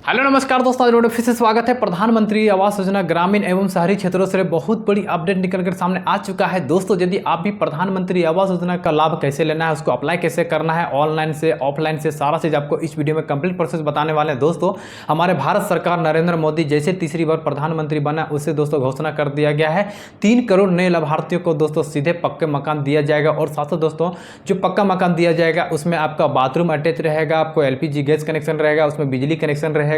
Hello नमस्कार दोस्तों, आज फिर से स्वागत है। प्रधानमंत्री आवास योजना ग्रामीण एवं शहरी क्षेत्रों से बहुत बड़ी अपडेट निकलकर सामने आ चुका है। दोस्तों, यदि आप भी प्रधानमंत्री आवास योजना का लाभ कैसे लेना है, उसको अप्लाई कैसे करना है, ऑनलाइन से ऑफलाइन से सारा चीज़ आपको इस वीडियो में कंप्लीट प्रोसेस बताने वाले हैं। दोस्तों, हमारे भारत सरकार नरेंद्र मोदी जैसे तीसरी बार प्रधानमंत्री बना, उससे दोस्तों घोषणा कर दिया गया है 3 करोड़ नए लाभार्थियों को दोस्तों सीधे पक्के मकान दिया जाएगा। और साथ साथ दोस्तों, जो पक्का मकान दिया जाएगा उसमें आपका बाथरूम अटैच रहेगा, आपको LPG गैस कनेक्शन रहेगा, उसमें बिजली कनेक्शन रहेगा,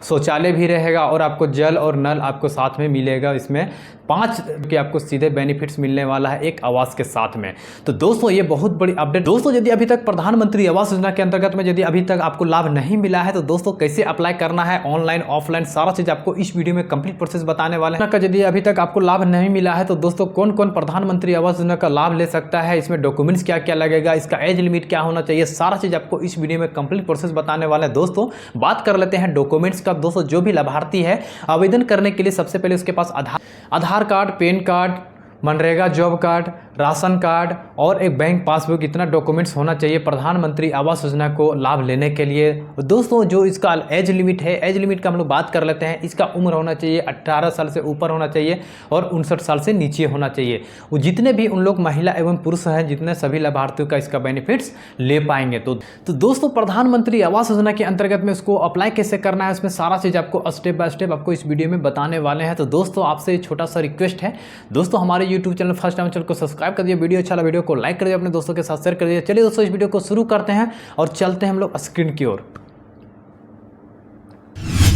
शौचालय भी रहेगा और आपको जल और नल आपको साथ में मिलेगा। इसमें 5 के आपको सीधे बेनिफिट्स मिलने वाला है एक आवास के साथ में। तो दोस्तों, ये बहुत बड़ी अपडेट। दोस्तों, यदि अभी तक प्रधानमंत्री आवास योजना के अंतर्गत में यदि अभी तक आपको लाभ नहीं मिला है, तो दोस्तों कैसे अप्लाई करना है, ऑनलाइन ऑफलाइन सारा चीज आपको इस वीडियो में कंप्लीट प्रोसेस बताने वाले हैं। यदि अभी तक आपको लाभ नहीं मिला है, तो दोस्तों कौन कौन प्रधानमंत्री आवास योजना का लाभ ले सकता है, इसमें डॉक्यूमेंट्स क्या क्या लगेगा, इसका एज लिमिट क्या होना चाहिए, सारा चीज आपको इस वीडियो में कंप्लीट प्रोसेस बताने वाले हैं। दोस्तों, बात कर लेते हैं डॉक्यूमेंट्स का। दोस्तों, जो भी लाभार्थी है आवेदन करने के लिए सबसे पहले उसके पास Aadhaar card, PAN card, MNREGA job card, ration card और एक बैंक पासबुक, इतना डॉक्यूमेंट्स होना चाहिए प्रधानमंत्री आवास योजना को लाभ लेने के लिए। दोस्तों, जो इसका एज लिमिट है, एज लिमिट का हम लोग बात कर लेते हैं। इसका उम्र होना चाहिए 18 साल से ऊपर होना चाहिए और 59 साल से नीचे होना चाहिए। वो जितने भी उन लोग महिला एवं पुरुष हैं, जितने सभी लाभार्थियों का इसका बेनिफिट्स ले पाएंगे। तो दोस्तों, प्रधानमंत्री आवास योजना के अंतर्गत में उसको अप्लाई कैसे करना है, उसमें सारा चीज़ आपको स्टेप बाय स्टेप आपको इस वीडियो में बताने वाले हैं। तो दोस्तों, आपसे छोटा सा रिक्वेस्ट है, दोस्तों हमारे YouTube channel first time channel को सब्सक्राइब कर दिए, वीडियो अच्छा लगा वीडियो को लाइक कर दिए, अपने दोस्तों के साथ शेयर कर दिए। चलिए दोस्तों, इस वीडियो को शुरू करते हैं और चलते हैं हम लोग स्क्रीन की ओर।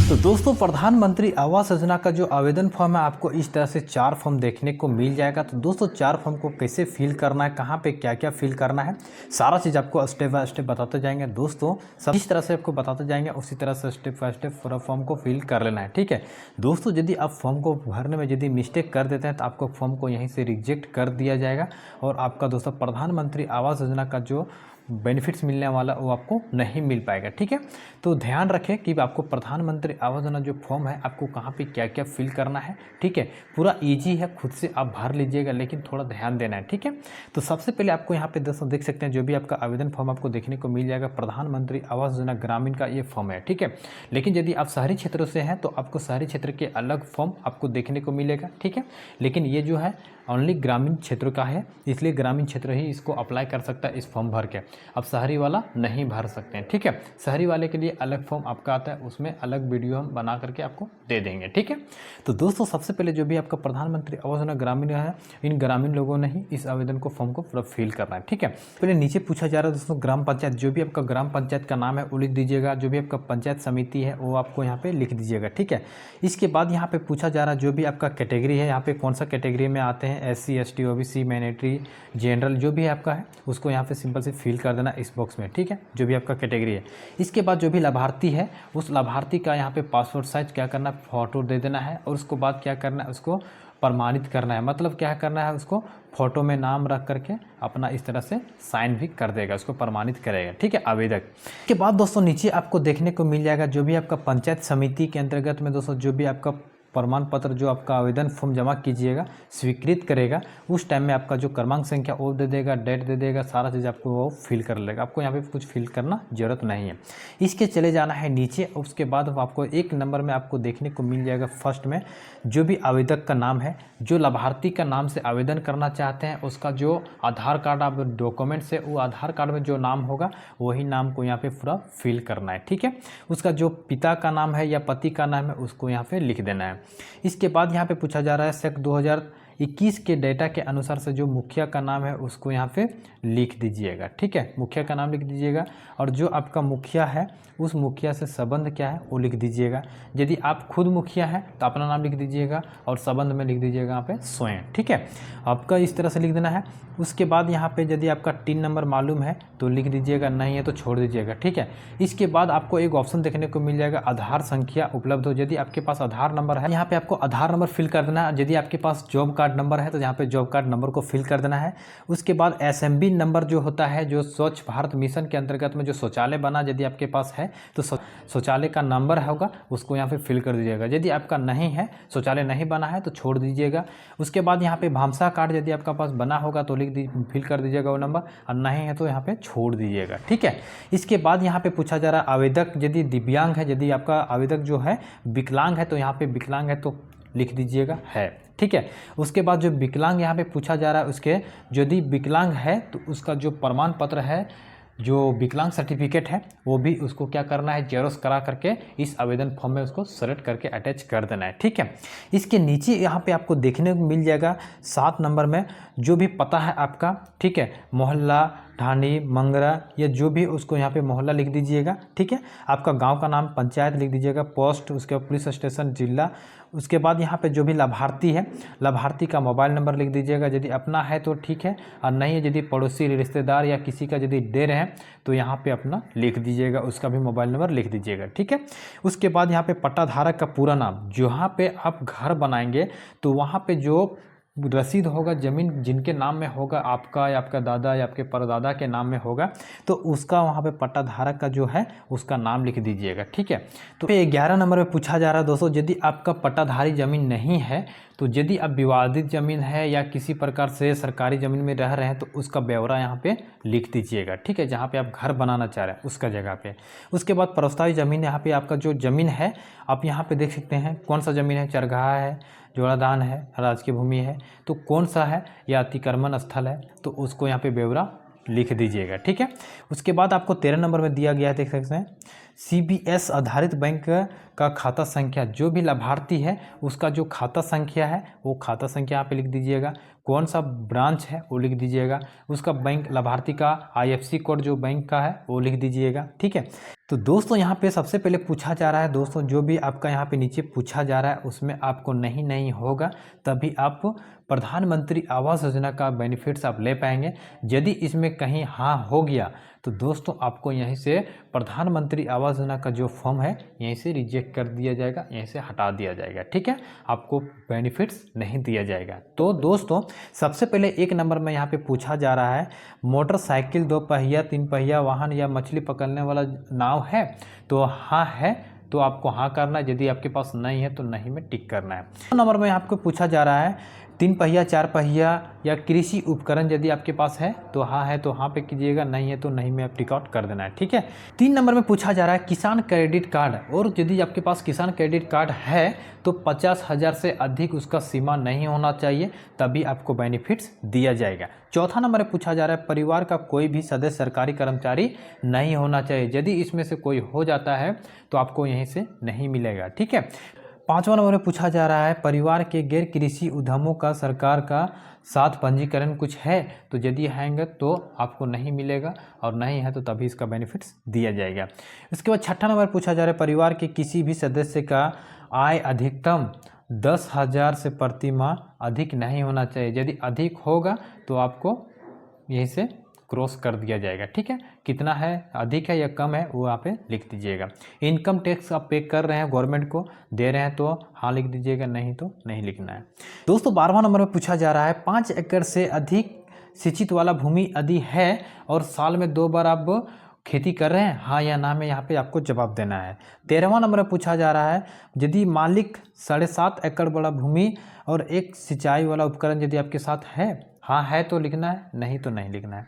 तो दोस्तों, प्रधानमंत्री आवास योजना का जो आवेदन फॉर्म है, आपको इस तरह से 4 फॉर्म देखने को मिल जाएगा। तो दोस्तों, 4 फॉर्म को कैसे फिल करना है, कहाँ पे क्या क्या फिल करना है, सारा चीज़ आपको स्टेप बाय स्टेप बताते जाएंगे। दोस्तों, सब इस तरह से आपको बताते जाएंगे, उसी तरह से स्टेप बाय स्टेप पूरा फॉर्म को फिल कर लेना है। ठीक है दोस्तों, यदि आप फॉर्म को भरने में यदि मिस्टेक कर देते हैं, तो आपको फॉर्म को यहीं से रिजेक्ट कर दिया जाएगा और आपका दोस्तों प्रधानमंत्री आवास योजना का जो बेनिफिट्स मिलने वाला वो आपको नहीं मिल पाएगा। ठीक है, तो ध्यान रखें कि आपको प्रधानमंत्री आवास योजना जो फॉर्म है, आपको कहाँ पे क्या क्या फिल करना है। ठीक है, पूरा इजी है, खुद से आप भर लीजिएगा, लेकिन थोड़ा ध्यान देना है। ठीक है, तो सबसे पहले आपको यहाँ पे दोस्तों देख सकते हैं, जो भी आपका आवेदन फॉर्म आपको देखने को मिल जाएगा, प्रधानमंत्री आवास योजना ग्रामीण का ये फॉर्म है। ठीक है, लेकिन यदि आप शहरी क्षेत्रों से हैं, तो आपको शहरी क्षेत्र के अलग फॉर्म आपको देखने को मिलेगा। ठीक है, लेकिन ये जो है ओनली ग्रामीण क्षेत्र का है, इसलिए ग्रामीण क्षेत्र ही इसको अप्लाई कर सकता है इस फॉर्म भर के। अब शहरी वाला नहीं भर सकते हैं। ठीक है, शहरी वाले के लिए अलग फॉर्म आपका आता है, उसमें अलग वीडियो हम बना करके आपको दे देंगे। ठीक है, तो दोस्तों सबसे पहले जो भी आपका प्रधानमंत्री आवास योजना ग्रामीण है, इन ग्रामीण लोगों ने ही इस आवेदन को फॉर्म को पूरा फिल करना है। ठीक है, पहले नीचे पूछा जा रहा है दोस्तों ग्राम पंचायत, जो भी आपका ग्राम पंचायत का नाम है वो लिख दीजिएगा, जो भी आपका पंचायत समिति है वो आपको यहाँ पे लिख दीजिएगा। ठीक है, इसके बाद यहाँ पे पूछा जा रहा है जो भी आपका कैटेगरी है, यहाँ पे कौन सा कैटेगरी में आते हैं, SC ST OBC mandatory general, जो भी आपका है उसको यहाँ पे सिंपल से फिल कर देना इस बॉक्स में। ठीक है, जो भी आपका कैटेगरी है। इसके बाद जो भी लाभार्थी है, उस लाभार्थी का यहाँ पे पासपोर्ट साइज क्या करना है, फोटो दे देना है और उसको बाद क्या करना है, उसको प्रमाणित करना है। मतलब क्या करना है, उसको फोटो में नाम रख करके अपना इस तरह से साइन भी कर देगा, उसको प्रमाणित करेगा। ठीक है, आवेदक के बाद दोस्तों नीचे आपको देखने को मिल जाएगा जो भी आपका पंचायत समिति के अंतर्गत में दोस्तों जो भी आपका प्रमाण पत्र जो आपका आवेदन फॉर्म जमा कीजिएगा स्वीकृत करेगा, उस टाइम में आपका जो क्रमांक संख्या वो दे देगा, डेट दे देगा, सारा चीज़ आपको वो फिल कर लेगा। आपको यहाँ पे कुछ फिल करना जरूरत नहीं है। इसके चले जाना है नीचे, उसके बाद आपको 1 नंबर में आपको देखने को मिल जाएगा फर्स्ट में जो भी आवेदक का नाम है, जो लाभार्थी का नाम से आवेदन करना चाहते हैं, उसका जो आधार कार्ड आप डॉक्यूमेंट्स है, वो आधार कार्ड में जो नाम होगा वही नाम को यहाँ पे पूरा फिल करना है। ठीक है, उसका जो पिता का नाम है या पति का नाम है उसको यहाँ पे लिख देना है। इसके बाद यहाँ पे पूछा जा रहा है सेक्ट 2021 के डेटा के अनुसार से जो मुखिया का नाम है उसको यहाँ पे लिख दीजिएगा। ठीक है, मुखिया का नाम लिख दीजिएगा और जो आपका मुखिया है उस मुखिया से संबंध क्या है वो लिख दीजिएगा। यदि आप खुद मुखिया हैं तो अपना नाम लिख दीजिएगा और संबंध में लिख दीजिएगा यहाँ पे स्वयं। ठीक है, आपका इस तरह से लिख देना है। उसके बाद यहाँ पे यदि आपका 3 नंबर मालूम है तो लिख दीजिएगा, नहीं है तो छोड़ दीजिएगा। ठीक है, इसके बाद आपको एक ऑप्शन देखने को मिल जाएगा आधार संख्या उपलब्ध हो। यदि आपके पास आधार नंबर है, यहाँ पे आपको आधार नंबर फिल कर देना है। यदि आपके पास जॉब कार्ड कार्ड नंबर है तो यहाँ पे जॉब कार्ड नंबर को फिल कर देना है। उसके बाद एसएमबी नंबर जो होता है, जो स्वच्छ भारत मिशन के अंतर्गत में जो शौचालय बना यदि आपके पास है तो शौचालय का नंबर होगा उसको यहाँ पे फिल कर दीजिएगा। यदि आपका नहीं है, शौचालय नहीं बना है तो छोड़ दीजिएगा। उसके बाद यहाँ पे भामसा कार्ड यदि आपका पास बना होगा तो फिल कर दीजिएगा वो नंबर, और नहीं है तो यहाँ पे छोड़ दीजिएगा। ठीक है। इसके बाद यहाँ पे पूछा जा रहा है आवेदक यदि दिव्यांग है, यदि आपका आवेदक जो है विकलांग है तो यहाँ पे विकलांग है तो लिख दीजिएगा है। ठीक है। उसके बाद जो विकलांग यहाँ पे पूछा जा रहा है, उसके यदि विकलांग है तो उसका जो प्रमाण पत्र है, जो विकलांग सर्टिफिकेट है, वो भी उसको क्या करना है, जेरोक्स करा करके इस आवेदन फॉर्म में उसको सेलेक्ट करके अटैच कर देना है। ठीक है। इसके नीचे यहाँ पे आपको देखने को मिल जाएगा 7 नंबर में जो भी पता है आपका, ठीक है, मोहल्ला, ढाणी, मंगरा, या जो भी उसको यहाँ पे मोहल्ला लिख दीजिएगा। ठीक है। आपका गांव का नाम, पंचायत लिख दीजिएगा, पोस्ट, उसके बाद पुलिस स्टेशन, जिला। उसके बाद यहाँ पे जो भी लाभार्थी है, लाभार्थी का मोबाइल नंबर लिख दीजिएगा, यदि अपना है तो ठीक है, और नहीं है यदि पड़ोसी, रिश्तेदार या किसी का यदि दे रहे हैं तो यहाँ पे अपना लिख दीजिएगा, उसका भी मोबाइल नंबर लिख दीजिएगा। ठीक है। उसके बाद यहाँ पे पट्टाधारक का पूरा नाम, जहाँ पे आप घर बनाएंगे तो वहाँ पे जो रसीद होगा, ज़मीन जिनके नाम में होगा, आपका या आपका दादा या आपके परदादा के नाम में होगा, तो उसका वहाँ पे पट्टाधारक का जो है उसका नाम लिख दीजिएगा। ठीक है। तो 11 नंबर में पूछा जा रहा है दोस्तों, यदि आपका पट्टाधारी ज़मीन नहीं है तो यदि आप विवादित ज़मीन है या किसी प्रकार से सरकारी ज़मीन में रह रहे हैं तो उसका ब्यौरा यहाँ पे लिख दीजिएगा। ठीक है। जहाँ पे आप घर बनाना चाह रहे हैं उसका जगह पे। उसके बाद प्रस्तावित ज़मीन, यहाँ पे आपका जो ज़मीन है आप यहाँ पे देख सकते हैं कौन सा ज़मीन है, चरगाह है, जोड़ादान है, राजकीय भूमि है, तो कौन सा है, या अतिक्रमण स्थल है, तो उसको यहाँ पे ब्यौरा लिख दीजिएगा। ठीक है। उसके बाद आपको 13 नंबर में दिया गया है, देख सकते हैं, CBS आधारित बैंक का खाता संख्या, जो भी लाभार्थी है उसका जो खाता संख्या है वो खाता संख्या यहाँ पे लिख दीजिएगा। कौन सा ब्रांच है वो लिख दीजिएगा। उसका बैंक, लाभार्थी का IFSC कोड जो बैंक का है वो लिख दीजिएगा। ठीक है। तो दोस्तों यहाँ पे सबसे पहले पूछा जा रहा है दोस्तों, जो भी आपका यहाँ पे नीचे पूछा जा रहा है उसमें आपको नहीं होगा तभी आप प्रधानमंत्री आवास योजना का बेनिफिट्स आप ले पाएंगे। यदि इसमें कहीं हाँ हो गया तो दोस्तों आपको यहीं से प्रधानमंत्री आवास योजना का जो फॉर्म है यहीं से रिजेक्ट कर दिया जाएगा, यहीं से हटा दिया जाएगा। ठीक है। आपको बेनिफिट्स नहीं दिया जाएगा। तो दोस्तों सबसे पहले 1 नंबर में यहाँ पे पूछा जा रहा है, मोटरसाइकिल, 2 पहिया, 3 पहिया वाहन या मछली पकड़ने वाला नाव है, तो हाँ है तो आपको हाँ करना है, यदि आपके पास नहीं है तो नहीं में टिक करना है। 2 नंबर में आपको पूछा जा रहा है 3 पहिया, 4 पहिया या कृषि उपकरण, यदि आपके पास है तो हाँ पे कीजिएगा, नहीं है तो नहीं में आप टिक आउट कर देना है। ठीक है। 3 नंबर में पूछा जा रहा है किसान क्रेडिट कार्ड, और यदि आपके पास किसान क्रेडिट कार्ड है तो 50,000 से अधिक उसका सीमा नहीं होना चाहिए, तभी आपको बेनिफिट्स दिया जाएगा। 4 नंबर में पूछा जा रहा है परिवार का कोई भी सदस्य सरकारी कर्मचारी नहीं होना चाहिए, यदि इसमें से कोई हो जाता है तो आपको यहीं से नहीं मिलेगा। ठीक है। 5वां नंबर में पूछा जा रहा है परिवार के गैर कृषि उद्यमों का सरकार का साथ पंजीकरण कुछ है, तो यदि हैंगे तो आपको नहीं मिलेगा, और नहीं है तो तभी इसका बेनिफिट्स दिया जाएगा। इसके बाद 6ठा नंबर पूछा जा रहा है परिवार के किसी भी सदस्य का आय अधिकतम 10,000 से प्रति माह अधिक नहीं होना चाहिए, यदि अधिक होगा तो आपको यहीं से क्रॉस कर दिया जाएगा। ठीक है। कितना है, अधिक है या कम है, वो आप पे लिख दीजिएगा। इनकम टैक्स आप पे कर रहे हैं, गवर्नमेंट को दे रहे हैं तो हाँ लिख दीजिएगा, नहीं तो नहीं लिखना है। दोस्तों 12वां नंबर में पूछा जा रहा है 5 एकड़ से अधिक सिंचित वाला भूमि यदि है और साल में 2 बार आप खेती कर रहे हैं, हाँ या ना में यहाँ पे आपको जवाब देना है। 13वां नंबर में पूछा जा रहा है यदि मालिक 7.5 एकड़ वाला भूमि और एक सिंचाई वाला उपकरण यदि आपके साथ है, हाँ है तो लिखना है, नहीं तो नहीं लिखना है।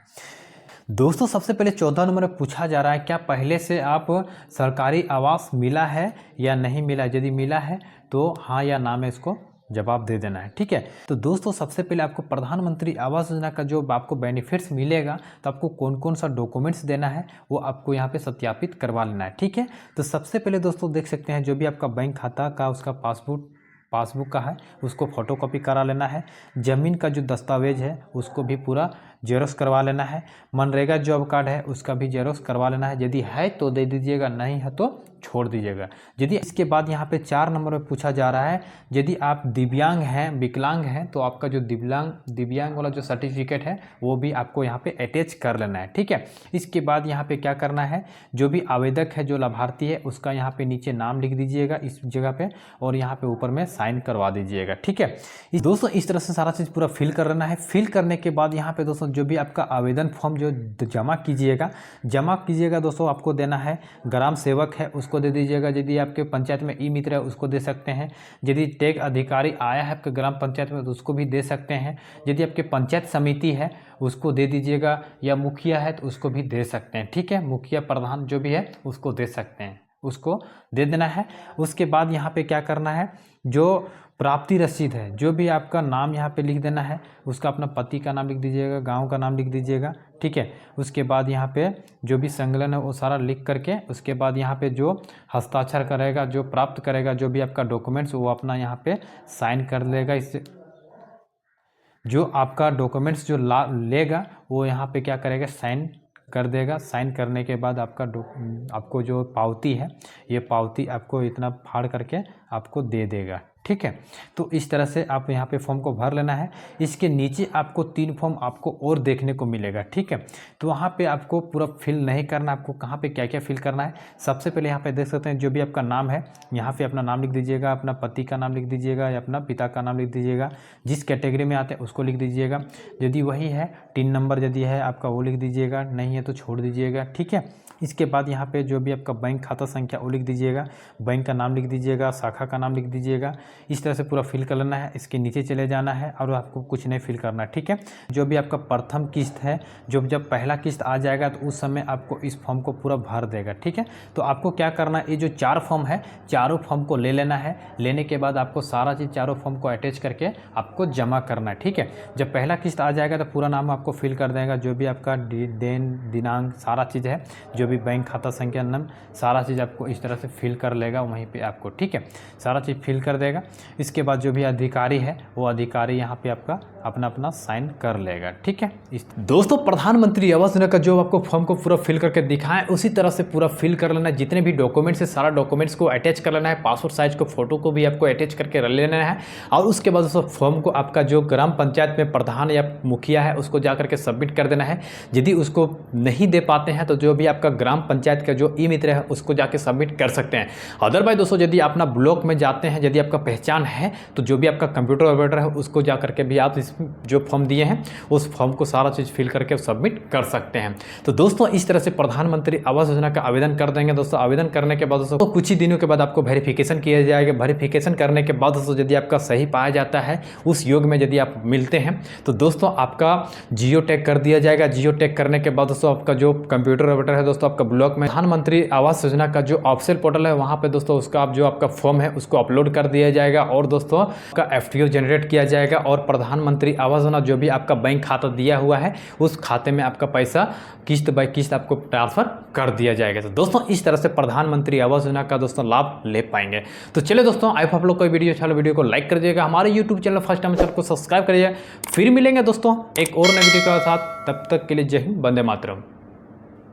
दोस्तों सबसे पहले 14 नंबर में पूछा जा रहा है क्या पहले से आप सरकारी आवास मिला है या नहीं मिला, यदि मिला है तो हाँ या ना में इसको जवाब दे देना है। ठीक है। तो दोस्तों सबसे पहले आपको प्रधानमंत्री आवास योजना का जो आपको बेनिफिट्स मिलेगा तो आपको कौन कौन सा डॉक्यूमेंट्स देना है वो आपको यहाँ पे सत्यापित करवा लेना है। ठीक है। तो सबसे पहले दोस्तों देख सकते हैं जो भी आपका बैंक खाता का उसका पासबुक का है उसको फोटोकॉपी करा लेना है। ज़मीन का जो दस्तावेज है उसको भी पूरा जेरोक्स करवा लेना है। मनरेगा जॉब कार्ड है उसका भी जेरोक्स करवा लेना है, यदि है तो दे दीजिएगा, नहीं है तो छोड़ दीजिएगा। यदि इसके बाद यहाँ पे 4 नंबर में पूछा जा रहा है, यदि आप दिव्यांग हैं, विकलांग हैं, तो आपका जो दिव्यांग वाला जो सर्टिफिकेट है वो भी आपको यहाँ पे अटैच कर लेना है। ठीक है, इसके बाद यहाँ पे क्या करना है, जो भी आवेदक है, जो लाभार्थी है, उसका यहाँ पे नीचे नाम लिख दीजिएगा इस जगह पे, और यहाँ पे ऊपर में साइन करवा दीजिएगा। ठीक है दोस्तों, इस तरह से सारा चीज़ पूरा फिल कर लेना है। फिल करने के बाद यहाँ पे दोस्तों जो भी आपका आवेदन फॉर्म जो जमा कीजिएगा दोस्तों, आपको देना है ग्राम सेवक है उसको दे दीजिएगा, यदि आपके पंचायत में ई मित्र है उसको दे सकते हैं, यदि टैग अधिकारी आया है आपके ग्राम पंचायत में तो उसको भी दे सकते हैं, यदि आपके पंचायत समिति है उसको दे दीजिएगा, या मुखिया है तो उसको भी दे सकते हैं। ठीक है, मुखिया प्रधान जो भी है उसको दे सकते हैं, उसको दे देना है। उसके बाद यहाँ पे क्या करना है, जो प्राप्ति रसीद है, जो भी आपका नाम यहाँ पे लिख देना है, उसका अपना पति का नाम लिख दीजिएगा, गांव का नाम लिख दीजिएगा। ठीक है, उसके बाद यहाँ पे जो भी संकलन है वो सारा लिख करके, उसके बाद यहाँ पे जो हस्ताक्षर करेगा, जो प्राप्त करेगा जो भी आपका डॉक्यूमेंट्स, वो अपना यहाँ पे साइन कर लेगा। इससे जो आपका डॉक्यूमेंट्स जो लेगा वो यहाँ पे क्या करेगा, साइन कर देगा। साइन करने के बाद आपको जो पावती है, ये पावती आपको इतना फाड़ करके आपको दे देगा। ठीक है, तो इस तरह से आप यहाँ पे फॉर्म को भर लेना है। इसके नीचे आपको 3 फॉर्म आपको और देखने को मिलेगा। ठीक है, तो वहाँ पे आपको पूरा फिल नहीं करना, आपको कहाँ पे क्या क्या फिल करना है। सबसे पहले यहाँ पे देख सकते हैं, जो भी आपका नाम है यहाँ पे अपना नाम लिख दीजिएगा, अपना पति का नाम लिख दीजिएगा या अपना पिता का नाम लिख दीजिएगा, जिस कैटेगरी में आते हैं उसको लिख दीजिएगा। यदि वही है 3 नंबर यदि है आपका वो लिख दीजिएगा, नहीं है तो छोड़ दीजिएगा। ठीक है, इसके बाद यहाँ पे जो भी आपका बैंक खाता संख्या वो लिख दीजिएगा, बैंक का नाम लिख दीजिएगा, शाखा का नाम लिख दीजिएगा। इस तरह से पूरा फिल कर लेना है। इसके नीचे चले जाना है और आपको कुछ नहीं फिल करना है। ठीक है, जो भी आपका प्रथम किस्त है, जब पहला किस्त आ जाएगा तो उस समय आपको इस फॉर्म को पूरा भर देगा। ठीक है, तो आपको क्या करना है, ये जो 4 फॉर्म है, चारों फॉर्म को ले लेना है। लेने के बाद आपको सारा चीज़ चारों फॉर्म को अटैच करके आपको जमा करना है। ठीक है, जब पहला किस्त आ जाएगा तो पूरा नाम आपको फिल कर देगा, जो भी आपका दिनांक सारा चीज़ है, जो भी बैंक खाता संख्या नाम सारा चीज़ आपको इस तरह से फिल कर लेगा वहीं पे आपको। ठीक है, सारा चीज़ फिल कर देगा। इसके बाद जो भी अधिकारी है वो अधिकारी यहाँ पे आपका अपना साइन कर लेगा। ठीक है, दोस्तों प्रधानमंत्री आवास योजना का जो आपको फॉर्म को पूरा फिल करके दिखाएं उसी तरह से पूरा फिल कर लेना है। जितने भी डॉक्यूमेंट्स है सारा डॉक्यूमेंट्स को अटैच कर लेना है, पासपोर्ट साइज को फोटो को भी आपको अटैच करके रख लेना है। और उसके बाद उस फॉर्म को आपका जो ग्राम पंचायत में प्रधान या मुखिया है उसको जा करके सबमिट कर देना है। यदि उसको नहीं दे पाते हैं तो जो भी आपका ग्राम पंचायत का जो ई मित्र है उसको जाके सबमिट कर सकते हैं। अदरवाइज दोस्तों यदि अपना ब्लॉक में जाते हैं, यदि आपका पहचान है तो जो भी आपका कंप्यूटर ऑपरेटर है उसको जा करके भी आप इस जो फॉर्म दिए हैं उस फॉर्म को सारा चीज़ फिल करके सबमिट कर सकते हैं। तो दोस्तों इस तरह से प्रधानमंत्री आवास योजना का आवेदन कर देंगे। दोस्तों आवेदन करने के बाद दोस्तों तो कुछ ही दिनों के बाद आपको वेरिफिकेशन किया जाएगा। वेरिफिकेशन करने के बाद दोस्तों यदि आपका सही पाया जाता है, उस योग में यदि आप मिलते हैं तो दोस्तों आपका जियो टैग कर दिया जाएगा। जियो टैग करने के बाद दोस्तों आपका जो कंप्यूटर ऑपरेटर है दोस्तों आपका ब्लॉक में प्रधानमंत्री आवास योजना का जो ऑफिशियल पोर्टल है वहाँ पे दोस्तों उसका आप जो आपका फॉर्म है उसको अपलोड कर दिया जाएगा और दोस्तों आपका एफटीओ जनरेट किया जाएगा और प्रधानमंत्री आवास योजना जो भी आपका बैंक खाता दिया हुआ है उस खाते में आपका पैसा किस्त बाय किस्त आपको ट्रांसफर कर दिया जाएगा। तो दोस्तों इस तरह से प्रधानमंत्री आवास योजना का दोस्तों लाभ ले पाएंगे। तो चलिए दोस्तों आई होप आप लोग को वीडियो अच्छा लगा, वीडियो को लाइक कर दीजिएगा, हमारे YouTube channel first time channel को सब्सक्राइब करिए। फिर मिलेंगे दोस्तों एक और नए वीडियो के साथ, तब तक के लिए जय हिंद, वंदे मातरम।